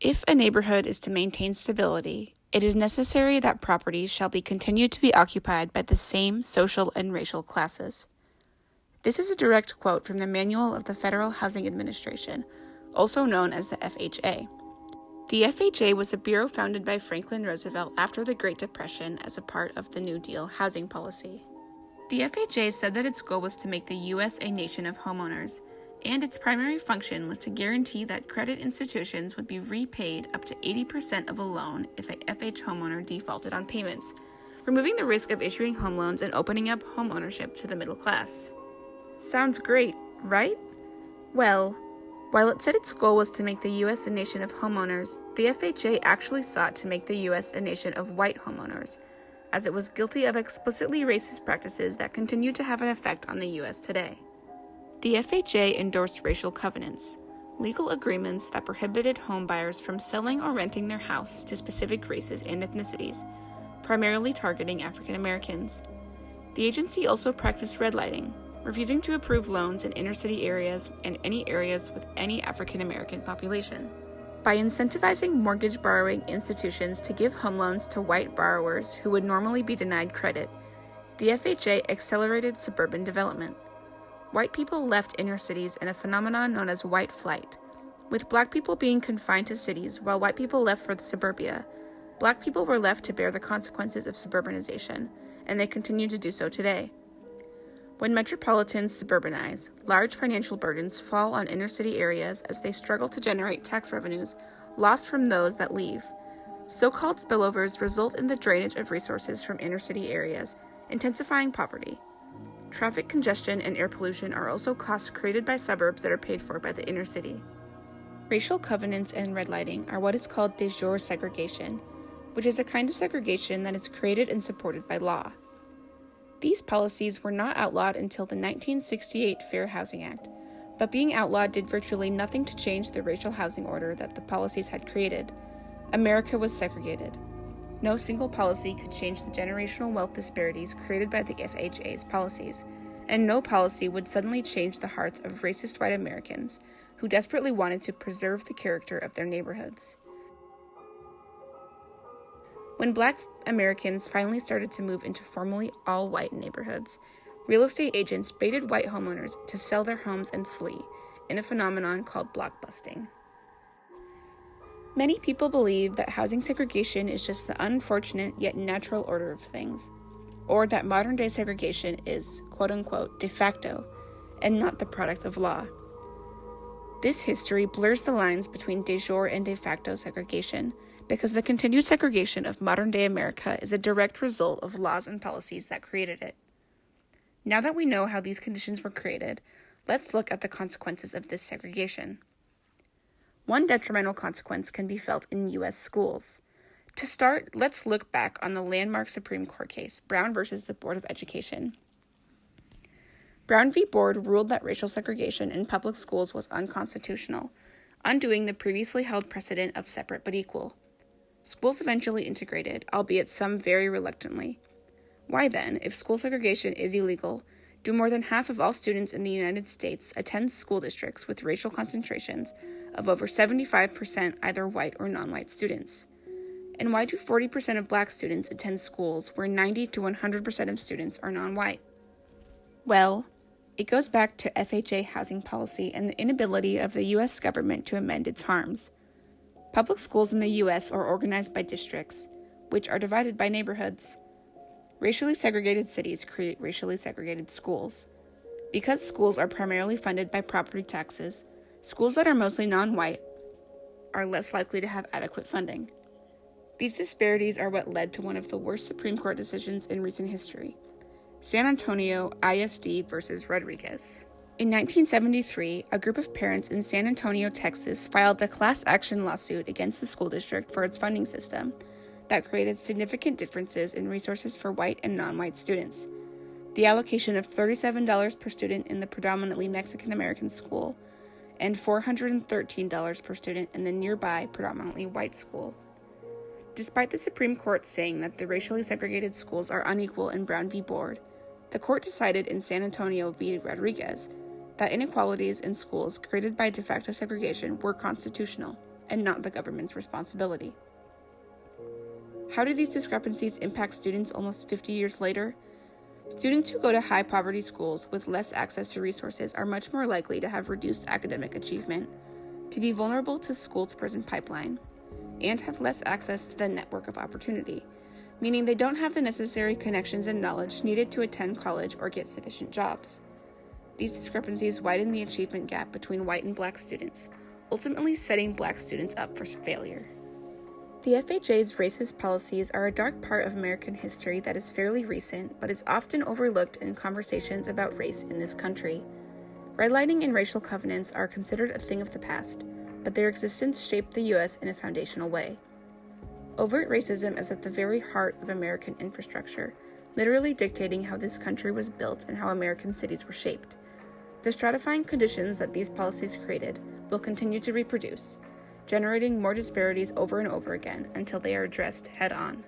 If a neighborhood is to maintain stability, it is necessary that property shall be continued to be occupied by the same social and racial classes. This is a direct quote from the Manual of the Federal Housing Administration, also known as the FHA. The FHA was a bureau founded by Franklin Roosevelt after the Great Depression as a part of the New Deal housing policy. The FHA said that its goal was to make the U.S. a nation of homeowners, and its primary function was to guarantee that credit institutions would be repaid up to 80% of a loan if a FH homeowner defaulted on payments, removing the risk of issuing home loans and opening up home ownership to the middle class. Sounds great, right? Well, while it said its goal was to make the U.S. a nation of homeowners, the FHA actually sought to make the U.S. a nation of white homeowners, as it was guilty of explicitly racist practices that continue to have an effect on the U.S. today. The FHA endorsed racial covenants, legal agreements that prohibited homebuyers from selling or renting their house to specific races and ethnicities, primarily targeting African Americans. The agency also practiced redlining, refusing to approve loans in inner-city areas and any areas with any African American population. By incentivizing mortgage borrowing institutions to give home loans to white borrowers who would normally be denied credit, the FHA accelerated suburban development. White people left inner cities in a phenomenon known as white flight. With black people being confined to cities while white people left for the suburbia, black people were left to bear the consequences of suburbanization, and they continue to do so today. When metropolitans suburbanize, large financial burdens fall on inner-city areas as they struggle to generate tax revenues lost from those that leave. So-called spillovers result in the drainage of resources from inner-city areas, intensifying poverty. Traffic congestion and air pollution are also costs created by suburbs that are paid for by the inner city. Racial covenants and redlining are what is called de jure segregation, which is a kind of segregation that is created and supported by law. These policies were not outlawed until the 1968 Fair Housing Act, but being outlawed did virtually nothing to change the racial housing order that the policies had created. America was segregated. No single policy could change the generational wealth disparities created by the FHA's policies, and no policy would suddenly change the hearts of racist white Americans who desperately wanted to preserve the character of their neighborhoods. When Black Americans finally started to move into formerly all-white neighborhoods, real estate agents baited white homeowners to sell their homes and flee in a phenomenon called blockbusting. Many people believe that housing segregation is just the unfortunate yet natural order of things, or that modern-day segregation is, quote-unquote, de facto, and not the product of law. This history blurs the lines between de jure and de facto segregation, because the continued segregation of modern-day America is a direct result of laws and policies that created it. Now that we know how these conditions were created, let's look at the consequences of this segregation. One detrimental consequence can be felt in U.S. schools. To start, let's look back on the landmark Supreme Court case, Brown versus the Board of Education. Brown v. Board ruled that racial segregation in public schools was unconstitutional, undoing the previously held precedent of separate but equal. Schools eventually integrated, albeit some very reluctantly. Why then, if school segregation is illegal, do more than half of all students in the United States attend school districts with racial concentrations of over 75% either white or non-white students? And why do 40% of black students attend schools where 90 to 100% of students are non-white? Well, it goes back to FHA housing policy and the inability of the U.S. government to amend its harms. Public schools in the U.S. are organized by districts, which are divided by neighborhoods. Racially segregated cities create racially segregated schools. Because schools are primarily funded by property taxes, schools that are mostly non-white are less likely to have adequate funding. These disparities are what led to one of the worst Supreme Court decisions in recent history, San Antonio ISD versus Rodriguez. In 1973, a group of parents in San Antonio, Texas, filed a class action lawsuit against the school district for its funding system that created significant differences in resources for white and non-white students. The allocation of $37 per student in the predominantly Mexican-American school and $413 per student in the nearby predominantly white school. Despite the Supreme Court saying that the racially segregated schools are unequal in Brown v. Board, the court decided in San Antonio v. Rodriguez that inequalities in schools created by de facto segregation were constitutional. and not the government's responsibility. How do these discrepancies impact students almost 50 years later? Students who go to high-poverty schools with less access to resources are much more likely to have reduced academic achievement, to be vulnerable to school-to-prison pipeline, and have less access to the network of opportunity, meaning they don't have the necessary connections and knowledge needed to attend college or get sufficient jobs. These discrepancies widen the achievement gap between white and black students, ultimately setting black students up for failure. The FHA's racist policies are a dark part of American history that is fairly recent, but is often overlooked in conversations about race in this country. Redlining and racial covenants are considered a thing of the past, but their existence shaped the U.S. in a foundational way. Overt racism is at the very heart of American infrastructure, literally dictating how this country was built and how American cities were shaped. The stratifying conditions that these policies created will continue to reproduce, generating more disparities over and over again until they are addressed head-on.